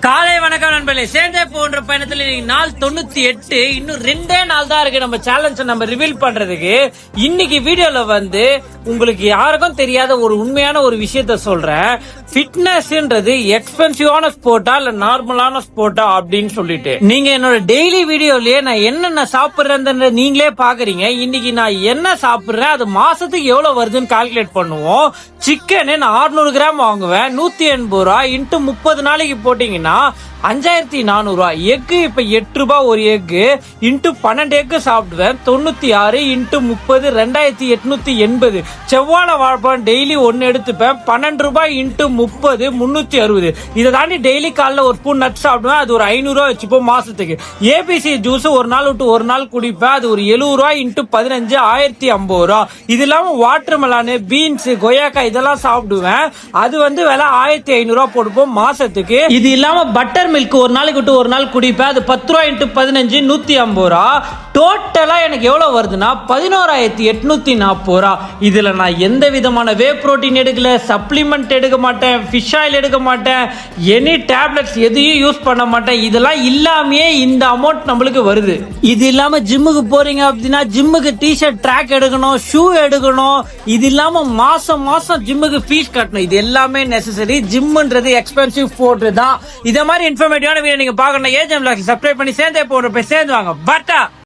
காலை வணக்கம் நண்பர்களே. சேர்ந்தே போன்ற பயணத்துல நாள் 98, இன்னும் 2 நாள் தான் இருக்கு நம்ம சேலஞ்ச நம்ம ரிவீல் பண்றதுக்கு. இன்னைக்கு வீடியோல உங்களுக்கு யாருக்கும் தெரியாத ஒரு உண்மையான ஒரு விஷயத்த சொல்றேன். ஃபிட்னஸ்ன்றது எக்ஸ்பென்சிவான ஸ்போர்ட்டா இல்ல நார்மலான ஸ்போர்ட்டா அப்படின்னு சொல்லிட்டு நீங்க என்னோட டெய்லி வீடியோலயே நான் என்னென்ன சாப்பிடுறேன் நீங்களே பாக்குறீங்க. இன்னைக்கு நான் என்ன சாப்பிடுறேன், அது மாசத்துக்கு எவ்வளவு வருதுன்னு கால்குலேட் பண்ணுவோம். சிக்கன் நான் 600 கிராம் வாங்குவேன், 180 ரூபா இன்ட்டு 30 நாளைக்கு போட்டீங்கன்னா 5400 ரூபா. எக்கு இப்ப 8 ரூபாய் ஒரு எக்கு இன்ட்டு 12 எக்கு சாப்பிடுவேன். 96 இன்ட்டு 30 2880. செவ்வாழை வாழைப்பழம் டெய்லி 1 எடுத்துப்பேன். 12 ரூபாய் இன்ட்டு 30 360. இதை தாண்டி டெய்லி காலைல ஒரு ஸ்பூன் நட்ஸ் சாப்பிடுவேன். அது ஒரு 500 ரூபாய் வச்சுப்போம் மாசத்துக்கு. ஏபிசி ஜூஸ் ஒரு நாள் விட்டு ஒரு நாள் குடிப்பேன். அது ஒரு 70 ரூபாய் இன்ட்டு 15 1050 ரூபா. இது இல்லாம வாட்டர் மெலானு, பீன்ஸ், கொய்யாக்காய் இதெல்லாம் சாப்பிடுவேன். அது விலை 1500 ரூபாய் போடுப்போம் மாசத்துக்கு. இது இல்லாம பட்டர் மில்க் ஒரு நாளைக்கு விட்டு ஒரு நாள் குடிப்பேன். அது 10 ரூபாய் இன்ட்டு 15 150 ரூபா. டோட்டலா எனக்கு எவ்வளவு வருதுன்னா 11840 ரூபா. இதுல நான் எந்த விதமான வே புரோட்டீன் எடுக்கல, சப்ளிமெண்ட் எடுக்க மாட்டேன், ஃபிஷ் ஆயில் எடுக்க மாட்டேன், எனி டேப்லெட்ஸ் எதையும் யூஸ் பண்ண மாட்டேன். இதெல்லாம் இல்லாமயே இந்த அமௌண்ட் நம்மளுக்கு வருது. இது இல்லாம ஜிம்முக்கு போறீங்க அப்படின்னா ஜிம்முக்கு டிஷர்ட், ட்ராக் எடுக்கணும், ஷூ எடுக்கணும். இது இல்லாம மாசம் மாசம் ஜிம்முக்கு ஃபீஸ் கட்டணும். இது எல்லாமே நெசசரி. ஜிம்ன்றது எக்ஸ்பென்சிவ் ஸ்போர்ட் தான். இத மாதிரி இன்ஃபர்மேட்டிவான வீடியோ நீங்க பார்க்கணும். ஏஜெம் வ்ளாக்ஸ் சப்ஸ்கிரைப் பண்ணி சேர்ந்தே போறப்ப சேர்ந்து வாங்க. பட்டா